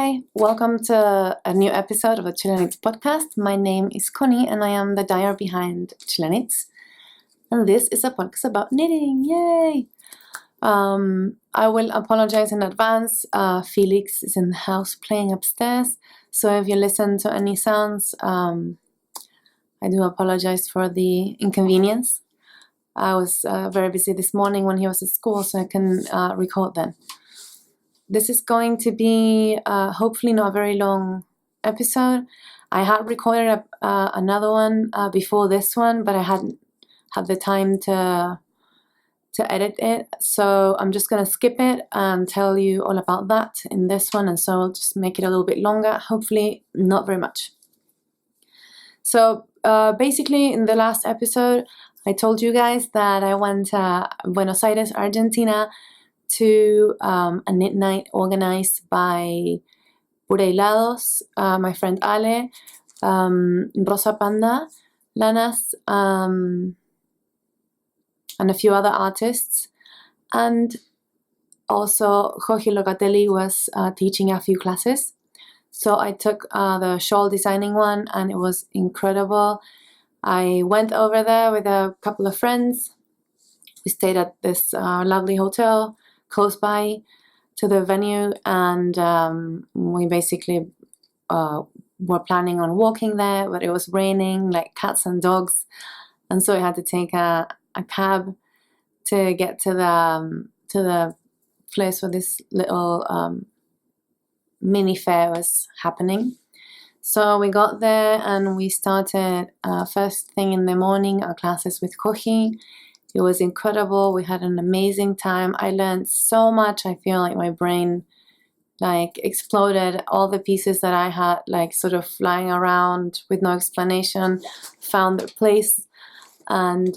Hi, welcome to a new episode of the ChileKnitz podcast. My name is Connie and I am the dyer behind ChileKnitz. And this is a podcast about knitting. Yay! I will apologize in advance. Felix is in the house playing upstairs. So if you listen to any sounds, I do apologize for the inconvenience. I was very busy this morning when he was at school, so I can record then. This is going to be hopefully not a very long episode. I had recorded another one before this one, but I hadn't had the time to edit it. So I'm just going to skip it and tell you all about that in this one. And so I'll just make it a little bit longer, hopefully not very much. So basically in the last episode, I told you guys that I went to Buenos Aires, Argentina, to a knit night organized by Pura Hilados, my friend Ale, Rosa Panda, Lanas, and a few other artists. And also Jorge Locatelli was teaching a few classes. So I took the shawl designing one and it was incredible. I went over there with a couple of friends. We stayed at this lovely hotel close by to the venue, and we basically were planning on walking there, but it was raining like cats and dogs, and so I had to take a cab to get to the place where this little mini fair was happening. So we got there and we started first thing in the morning our classes with Jorge. It was incredible. We had an amazing time. I learned so much. I feel like my brain exploded. All the pieces that I had sort of flying around with no explanation found their place. And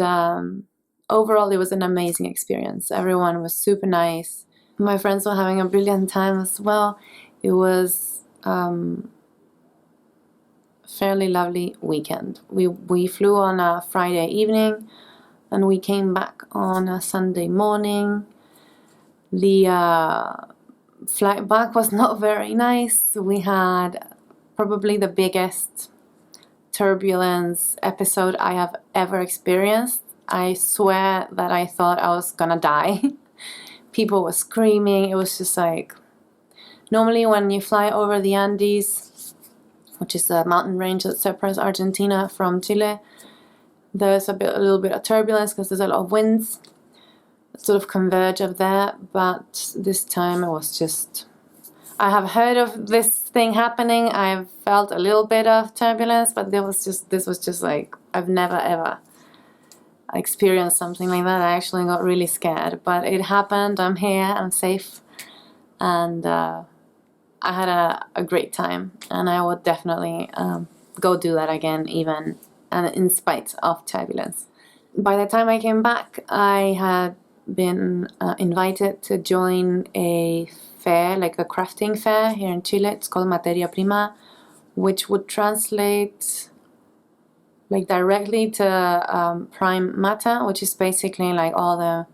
overall, it was an amazing experience. Everyone was super nice. My friends were having a brilliant time as well. It was fairly lovely weekend. We flew on a Friday evening and we came back on a Sunday morning. The flight back was not very nice. We had probably the biggest turbulence episode I have ever experienced. I swear that I thought I was gonna die. People were screaming. It was just normally when you fly over the Andes, which is the mountain range that separates Argentina from Chile, there's a little bit of turbulence because there's a lot of winds that sort of converge up there. But this time it was just, I have heard of this thing happening. I've felt a little bit of turbulence, but this was just I've never ever experienced something like that. I actually got really scared, but it happened. I'm here, I'm safe, and I had a great time, and I would definitely go do that again, even and in spite of turbulence. By the time I came back, I had been invited to join a fair, like a crafting fair here in Chile. It's called Materia Prima, which would translate directly to prime matter, which is basically all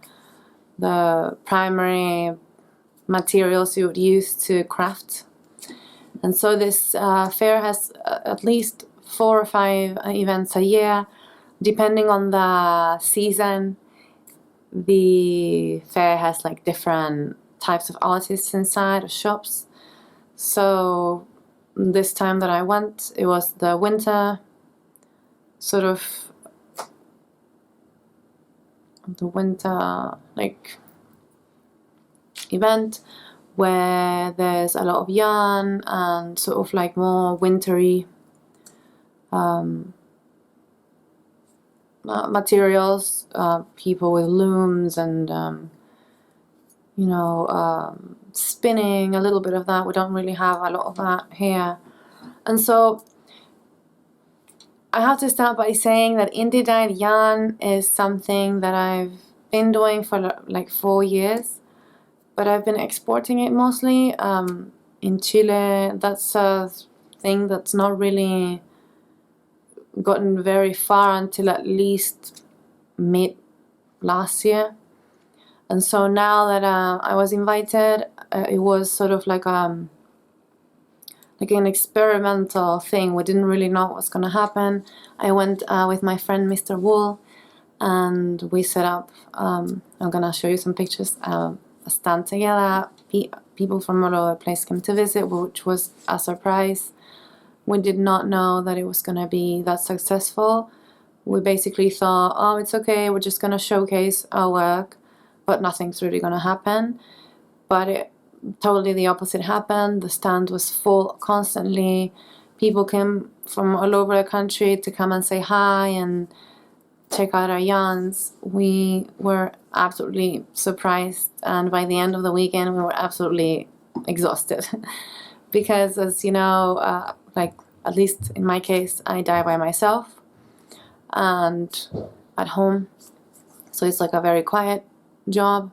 the primary materials you would use to craft. And so this fair has at least 4 or 5 events a year, depending on the season. The fair has different types of artists inside or shops. So this time that I went, it was the winter event where there's a lot of yarn and more wintry materials, people with looms and spinning, a little bit of that. We don't really have a lot of that here. And so I have to start by saying that indie dyed yarn is something that I've been doing for 4 years, but I've been exporting it mostly. In Chile, that's a thing that's not really gotten very far until at least mid last year. And so now that I was invited, it was sort of like an experimental thing. We didn't really know what was going to happen. I went with my friend Mr. Wool, and we set up, I'm going to show you some pictures, a stand together. People from all over the place came to visit, which was a surprise. We did not know that it was going to be that successful. We basically thought, oh, it's okay, we're just going to showcase our work, but nothing's really going to happen. But totally the opposite happened. The stand was full constantly. People came from all over the country to come and say hi and check out our yarns. We were absolutely surprised, and by the end of the weekend we were absolutely exhausted because, as you know, like at least in my case, I dye by myself and at home, so it's like a very quiet job.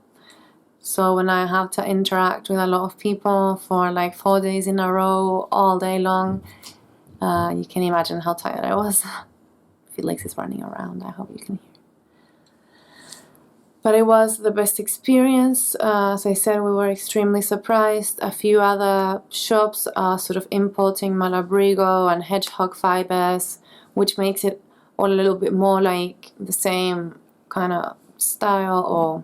So when I have to interact with a lot of people for like 4 days in a row, all day long, you can imagine how tired I was. Felix is running around, I hope you can hear. But it was the best experience. As I said, we were extremely surprised. A few other shops are sort of importing Malabrigo and hedgehog fibers, which makes it all a little bit more like the same kind of style, or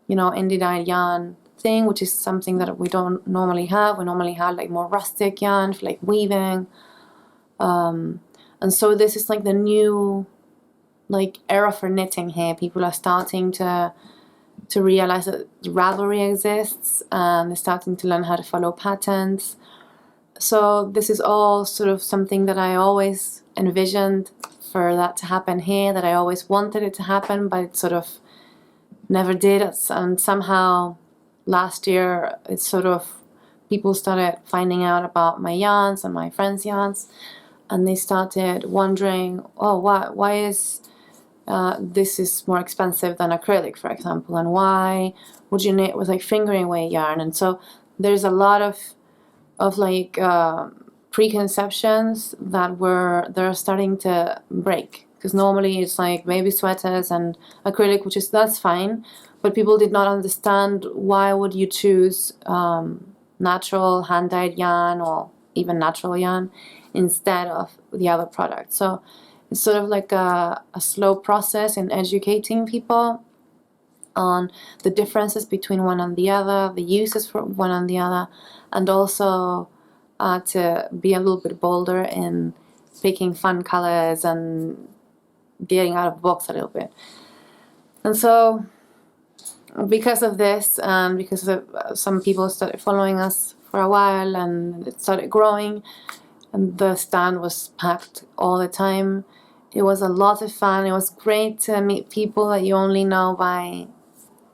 indie dyed yarn thing, which is something that we don't normally have. We normally have like more rustic yarn for like weaving. And so this is like the new era for knitting here. People are starting to realize that Ravelry exists, and they're starting to learn how to follow patterns. So this is all sort of something that I always envisioned for that to happen here, that I always wanted it to happen, but it sort of never did. And somehow last year it's sort of, people started finding out about my yarns and my friends' yarns, and they started wondering, oh, why is this is more expensive than acrylic, for example, and why would you knit with like fingering weight yarn? And so there's a lot of like preconceptions that they're starting to break. Because normally it's like baby sweaters and acrylic, that's fine, but people did not understand why would you choose natural hand-dyed yarn or even natural yarn instead of the other product. So it's sort of like a slow process in educating people on the differences between one and the other, the uses for one and the other, and also to be a little bit bolder in picking fun colors and getting out of the box a little bit. And so because of this, and because of some people started following us for a while, and it started growing, and the stand was packed all the time. It was a lot of fun. It was great to meet people that you only know by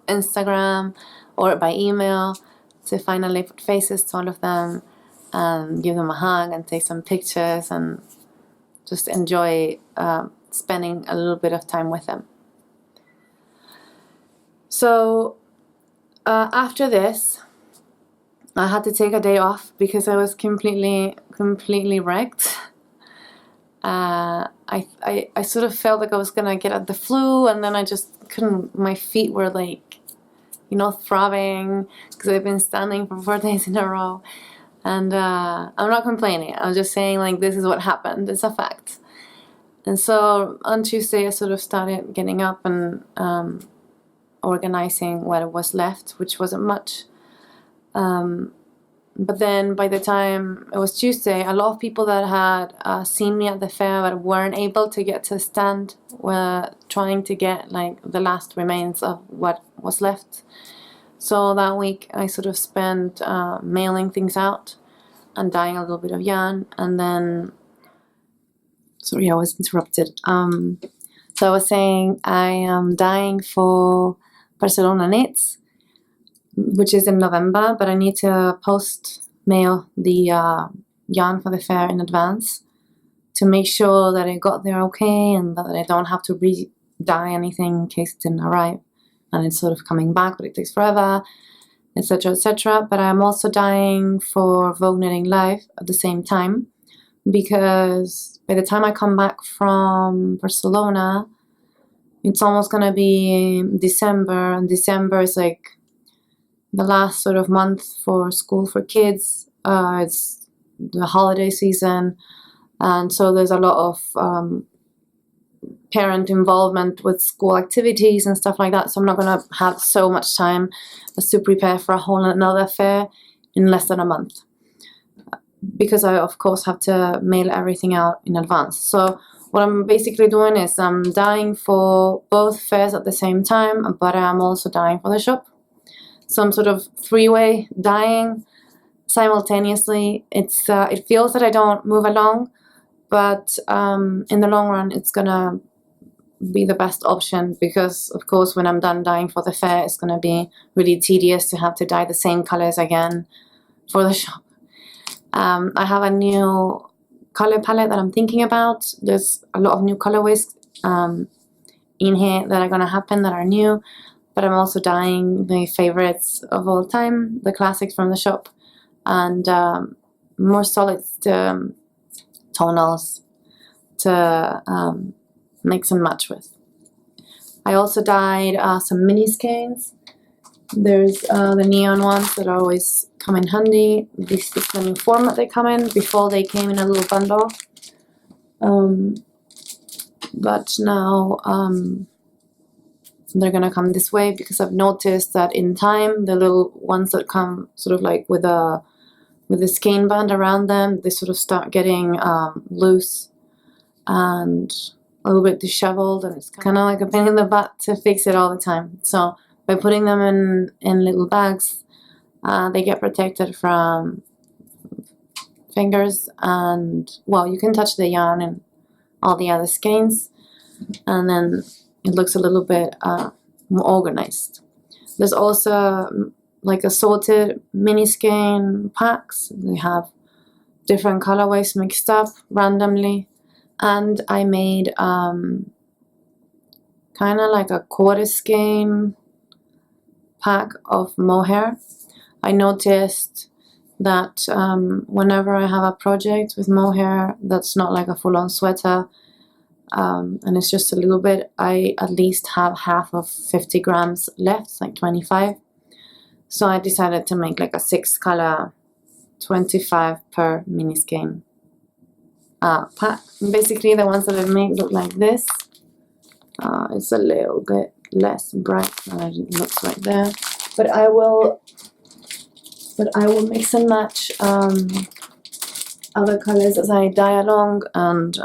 Instagram or by email, to finally put faces to all of them and give them a hug and take some pictures and just enjoy spending a little bit of time with them. So after this, I had to take a day off because I was completely wrecked. I sort of felt like I was gonna get the flu, and then I just couldn't. My feet were like, throbbing because I've been standing for 4 days in a row. And I'm not complaining. I'm just saying, like, this is what happened. It's a fact. And so on Tuesday, I sort of started getting up and organizing what was left, which wasn't much. But then by the time it was Tuesday, a lot of people that had seen me at the fair but weren't able to get to the stand were trying to get like the last remains of what was left. So that week I sort of spent mailing things out and dyeing a little bit of yarn. And then, sorry, I was interrupted. So I was saying I am dyeing for ChileKnitz, which is in November, but I need to mail the yarn for the fair in advance to make sure that it got there okay and that I don't have to re-dye anything in case it didn't arrive and it's sort of coming back, but it takes forever, etc., etc. But I'm also dyeing for Vogue Knitting Live at the same time, because by the time I come back from Barcelona, it's almost gonna be December, and December is like the last sort of month for school for kids. It's the holiday season, and so there's a lot of parent involvement with school activities and stuff like that, so I'm not going to have so much time to prepare for a whole another fair in less than a month, because I of course have to mail everything out in advance. So what I'm basically doing is I'm dyeing for both fairs at the same time, but I'm also dyeing for the shop. So I'm sort of three-way dyeing simultaneously. It feels that I don't move along, but in the long run it's gonna be the best option, because of course when I'm done dyeing for the fair, it's gonna be really tedious to have to dye the same colors again for the shop. I have a new color palette that I'm thinking about. There's a lot of new colorways in here that are gonna happen that are new, but I'm also dyeing the favorites of all time, the classics from the shop, and more solid tonals to mix and match with. I also dyed some mini skeins. There's the neon ones that always come in handy. This is the new format they come in. Before they came in a little bundle, but now they're gonna come this way, because I've noticed that in time the little ones that come sort of like with a skein band around them, they sort of start getting loose and a little bit disheveled, and it's kind of like a pain in the butt to fix it all the time. So by putting them in little bags, they get protected from fingers, and well, you can touch the yarn and all the other skeins, and then it looks a little bit more organized. There's also like assorted mini skein packs. They have different colorways mixed up randomly, and I made kind of like a quarter skein pack of mohair. I noticed that whenever I have a project with mohair that's not like a full-on sweater, and it's just a little bit, I at least have half of 50 grams left, like 25. So I decided to make like a 6-color 25 per mini skein pack. Basically the ones that I've made look like this. It's a little bit less bright than it looks right there, but I will mix and match other colors as I dye along, and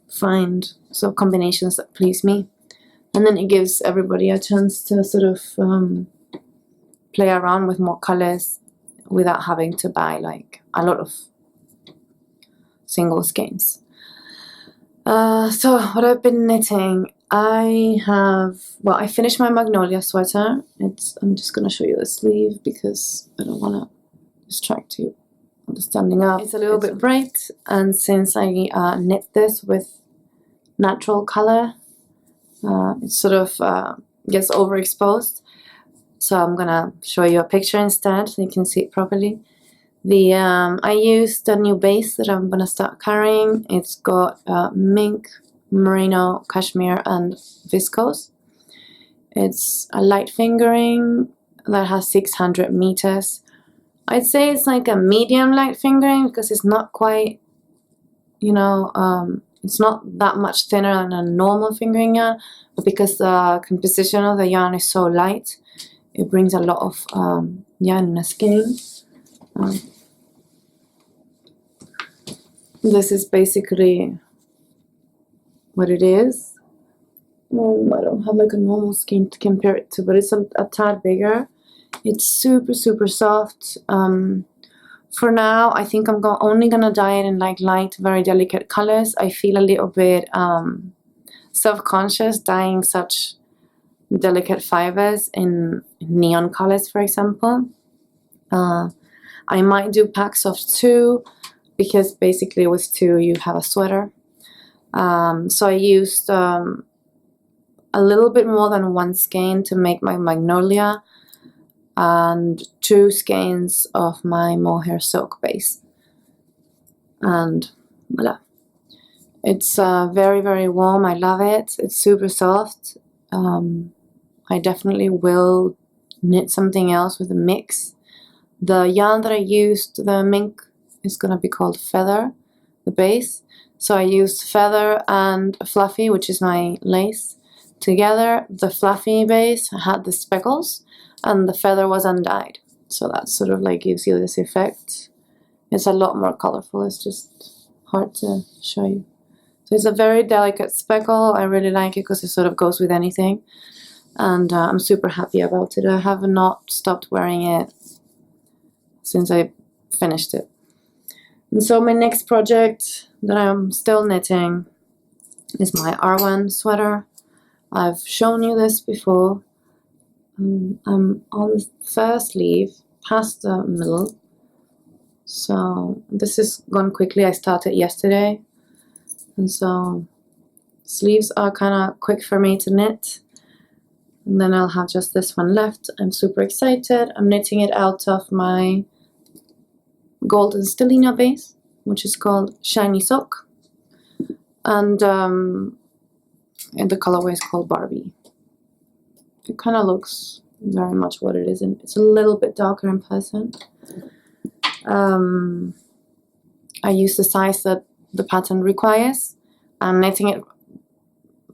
find sort of combinations that please me, and then it gives everybody a chance to sort of play around with more colors without having to buy like a lot of single skeins. So what I've been knitting, I finished my magnolia sweater. I'm just gonna show you the sleeve because I don't want to distract you on the standing up. It's a little bit bright, and since I knit this with natural color, it sort of gets overexposed. So I'm gonna show you a picture instead so you can see it properly. I used a new base that I'm gonna start carrying. It's got mink, merino, cashmere, and viscose. It's a light fingering that has 600 meters. I'd say it's like a medium light fingering because it's not quite, you know, it's not that much thinner than a normal fingering yarn, but because the composition of the yarn is so light, it brings a lot of yarn in a skein. This is basically what it is. I don't have like a normal skein to compare it to, but it's a tad bigger. It's super, super soft. For now, I think I'm only gonna dye it in like light, very delicate colors. I feel a little bit self-conscious dyeing such delicate fibers in neon colors, for example. I might do packs of 2, because basically with 2 you have a sweater. So I used a little bit more than 1 skein to make my magnolia, and 2 skeins of my mohair silk base, and voila. It's very, very warm. I love it. It's super soft. I definitely will knit something else with the mix. The yarn that I used, the mink is going to be called Feather, the base. So I used Feather and Fluffy, which is my lace, together. The Fluffy base had the speckles and the Feather was undyed. So that sort of like gives you this effect. It's a lot more colorful, it's just hard to show you. So it's a very delicate speckle. I really like it because it sort of goes with anything. And I'm super happy about it. I have not stopped wearing it since I finished it. And so my next project that I'm still knitting is my R1 sweater. I've shown you this before. I'm on the first sleeve, past the middle. So this has gone quickly. I started yesterday. And so sleeves are kind of quick for me to knit. And then I'll have just this one left. I'm super excited. I'm knitting it out of my golden stellina base, which is called Shiny Sock. And the colorway is called Barbie. It kind of looks very much what it is. It's a little bit darker in person. I use the size that the pattern requires. I'm knitting it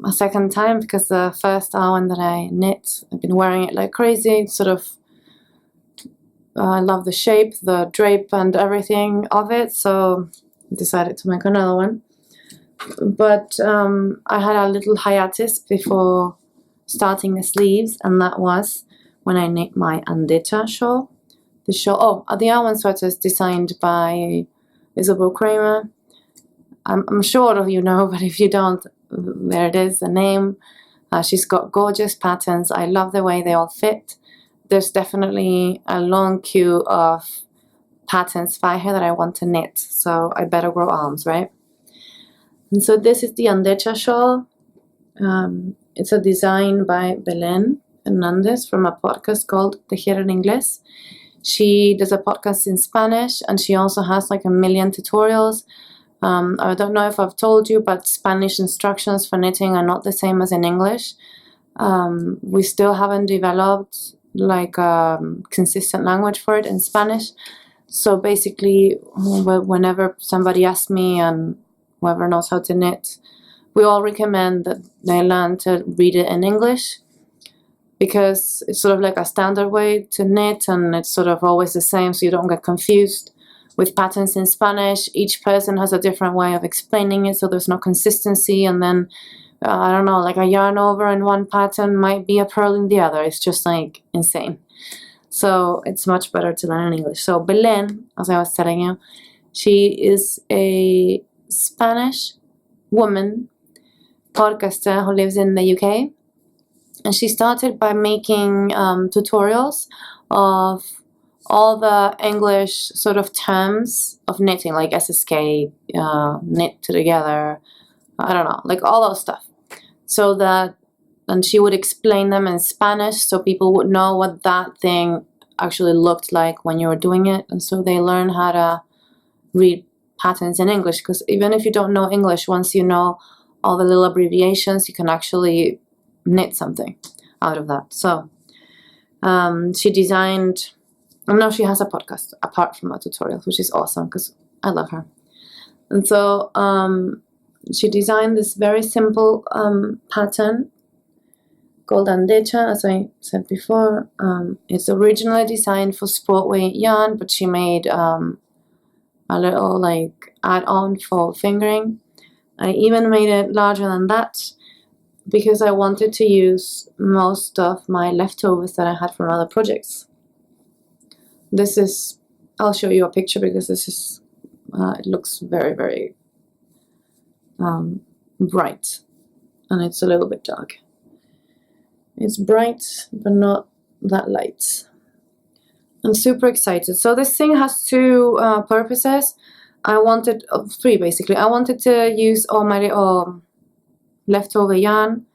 a second time because the first one that I knit, I've been wearing it like crazy. It's sort of, I love the shape, the drape and everything of it, so I decided to make another one. But I had a little hiatus before starting the sleeves, and that was when I knit my Andeta shawl. The R1 sweater is designed by Isabel Kramer. I'm sure of you know, but if you don't, there it is, the name. She's got gorgeous patterns. I love the way they all fit. There's definitely a long queue of patterns by her that I want to knit, so I better grow arms, right? And so this is the Andeta shawl. It's a design by Belén Hernández from a podcast called Tejer en Inglés. She does a podcast in Spanish, and she also has like 1 million tutorials. I don't know if I've told you, but Spanish instructions for knitting are not the same as in English. We still haven't developed like a consistent language for it in Spanish. So basically, whenever somebody asks me, and whoever knows how to knit, we all recommend that they learn to read it in English, because it's sort of like a standard way to knit, and it's sort of always the same, so you don't get confused. With patterns in Spanish, each person has a different way of explaining it, so there's no consistency, and then, I don't know, like a yarn over in one pattern might be a purl in the other. It's just like insane. So it's much better to learn in English. So Belén, as I was telling you, she is a Spanish woman podcaster who lives in the UK, and she started by making tutorials of all the English sort of terms of knitting, like SSK, knit together, I don't know, like all those stuff. So that, and she would explain them in Spanish so people would know what that thing actually looked like when you were doing it. And so they learn how to read patterns in English, because even if you don't know English, once you know all the little abbreviations, you can actually knit something out of that. So she designed, and now she has a podcast apart from her tutorials, which is awesome because I love her. And so she designed this very simple pattern called Andeta, as I said before. It's originally designed for sport weight yarn, but she made a little like add-on for fingering. I even made it larger than that because I wanted to use most of my leftovers that I had from other projects. This is, I'll show you a picture because this is, it looks very, very bright, and it's a little bit dark. It's bright, but not that light. I'm super excited. So this thing has two purposes. I wanted, three basically. I wanted to use all my leftover yarn.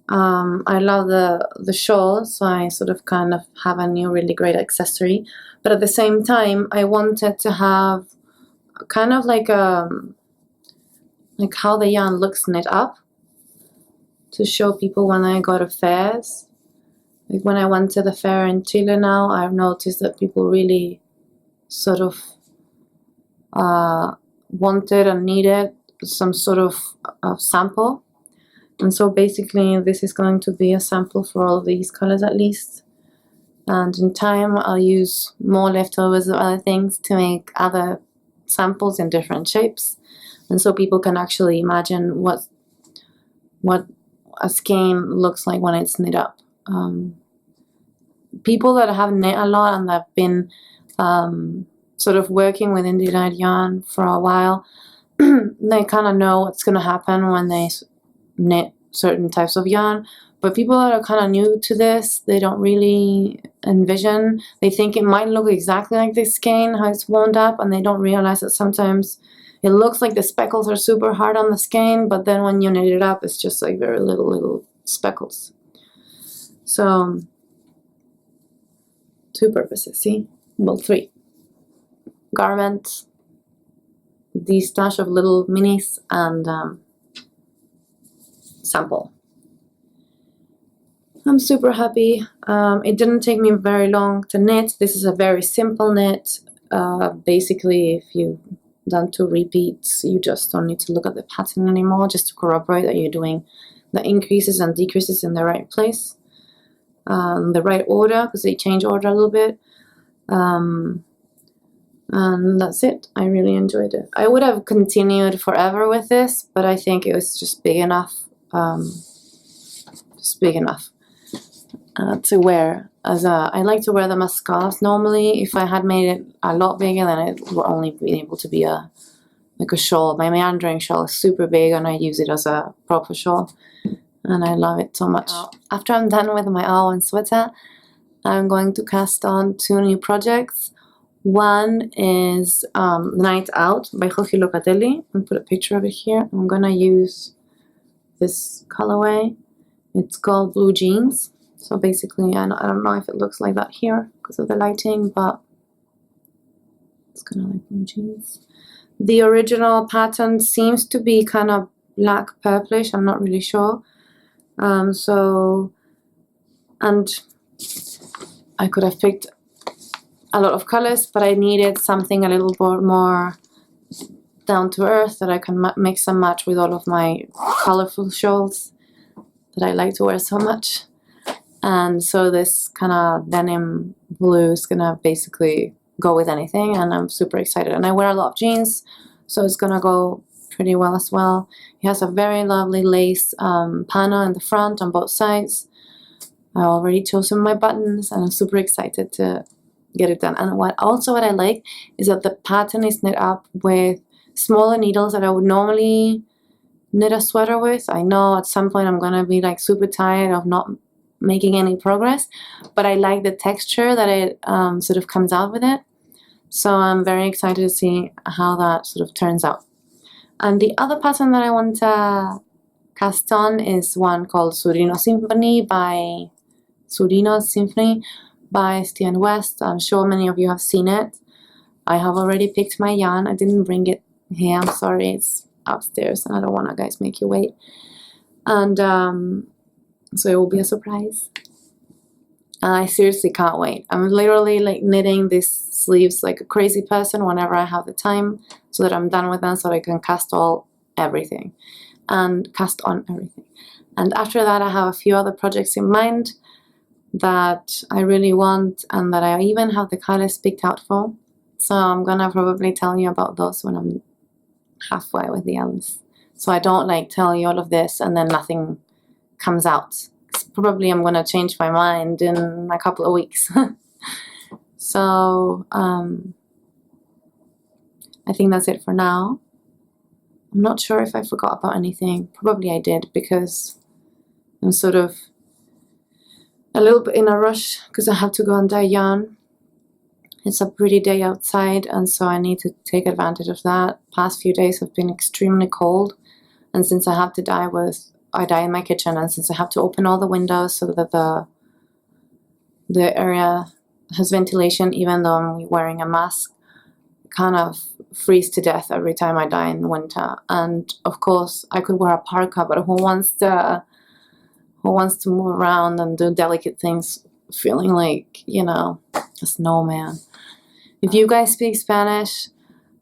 I love the shawl, so I sort of kind of have a new really great accessory. But at the same time, I wanted to have kind of like how the yarn looks knit up, to show people when I go to fairs. Like when I went to the fair in Chile now, I've noticed that people really sort of wanted and needed some sort of sample. And so basically this is going to be a sample for all these colors at least. And in time I'll use more leftovers of other things to make other samples in different shapes. And so people can actually imagine what a skein looks like when it's knit up. People that have knit a lot and that have been sort of working with indie dyed yarn for a while, they kind of know what's going to happen when they knit certain types of yarn. But people that are kind of new to this, they don't really envision. They think it might look exactly like this skein, how it's wound up, and they don't realize that sometimes it looks like the speckles are super hard on the skein, but then when you knit it up, it's just like very little speckles. So, 2 purposes, see? Well, 3. Garment, these stash of little minis, and sample. I'm super happy. It didn't take me very long to knit. This is a very simple knit. Basically, if you've done 2 repeats, you just don't need to look at the pattern anymore, just to corroborate that you're doing the increases and decreases in the right place, the right order, because they change order a little bit. And that's it. I really enjoyed it. I would have continued forever with this, but I think it was just big enough. To wear as I like to wear them as scarves normally. If I had made it a lot bigger, then it would only be able to be like a shawl. My meandering shawl is super big and I use it as a proper shawl, and I love it so much. After I'm done with my Awen sweater, I'm going to cast on 2 new projects. One is Night Out by Jorge Locatelli. I'll put a picture of it here. I'm gonna use this colorway. It's called Blue Jeans. So basically, I don't know if it looks like that here because of the lighting, but it's kind of like blue jeans. The original pattern seems to be kind of black purplish. I'm not really sure. And I could have picked a lot of colors, but I needed something a little bit more down to earth that I can mix and match with all of my colorful shawls that I like to wear so much. And so this kind of denim blue is gonna basically go with anything, and I'm super excited. And I wear a lot of jeans, so it's gonna go pretty well as well. It has a very lovely lace panel in the front on both sides. I already chosen my buttons, and I'm super excited to get it done. And what I like is that the pattern is knit up with smaller needles that I would normally knit a sweater with. I know at some point I'm gonna be like super tired of not making any progress, but I like the texture that it sort of comes out with it. So I'm very excited to see how that sort of turns out. And the other pattern that I want to cast on is one called Surino Symphony by Stian West. I'm sure many of you have seen it. I have already picked my yarn. I didn't bring it here, I'm sorry, it's upstairs and I don't want to guys make you wait. And so it will be a surprise. I seriously can't wait. I'm literally like knitting these sleeves like a crazy person whenever I have the time, so that I'm done with them, so I can cast on everything. And after that I have a few other projects in mind that I really want, and that I even have the colors picked out for. So I'm gonna probably tell you about those when I'm halfway with the others. So I don't like tell you all of this and then nothing comes out. Probably I'm gonna change my mind in a couple of weeks. So I think that's it for now. I'm not sure if I forgot about anything. Probably I did, because I'm sort of a little bit in a rush because I have to go and dye yarn. It's a pretty day outside, and so I need to take advantage of that. Past few days have been extremely cold, and since I have to dye I dye in my kitchen, and since I have to open all the windows so that the area has ventilation, even though I'm wearing a mask, I kind of freeze to death every time I dye in winter. And of course I could wear a parka, but who wants to move around and do delicate things feeling like, you know, a snowman? If you guys speak Spanish,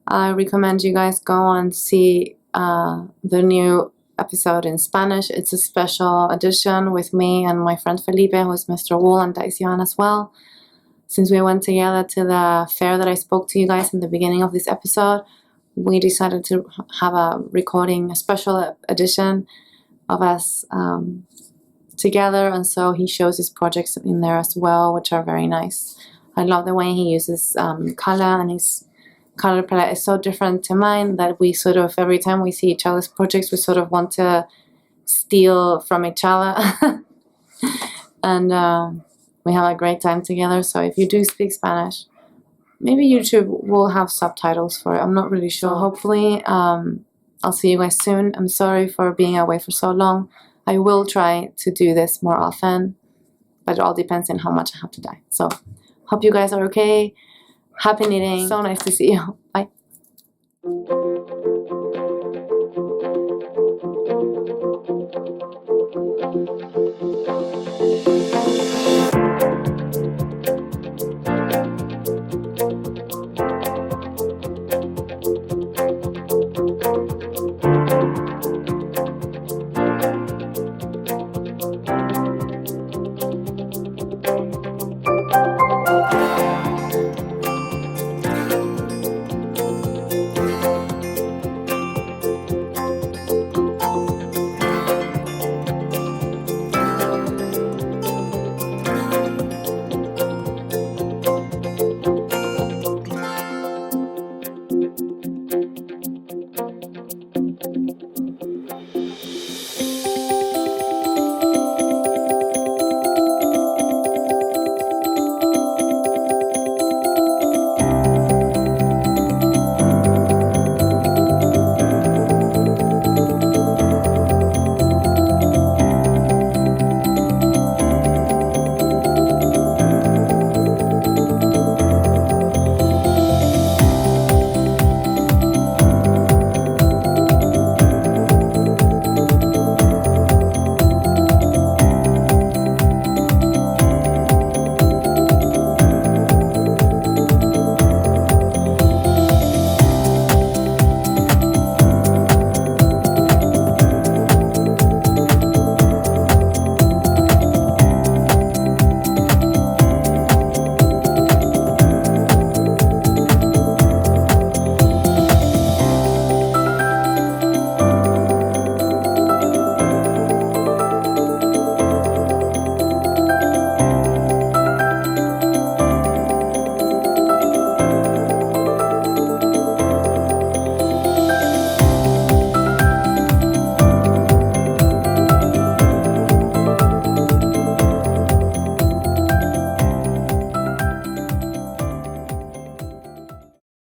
I recommend you guys go and see the new episode in Spanish. It's a special edition with me and my friend Felipe, who's Mr. Wool, and Daisy as well. Since we went together to the fair that I spoke to you guys in the beginning of this episode, we decided to have a special edition of us together, and so he shows his projects in there as well, which are very nice. I love the way he uses color, and his color palette is so different to mine that we sort of, every time we see each other's projects, we sort of want to steal from each other. And we have a great time together. So if you do speak Spanish, maybe YouTube will have subtitles for it. I'm not really sure. Hopefully, I'll see you guys soon. I'm sorry for being away for so long. I will try to do this more often, but it all depends on how much I have to dye. So, hope you guys are okay. Happy knitting. So nice to see you. Bye.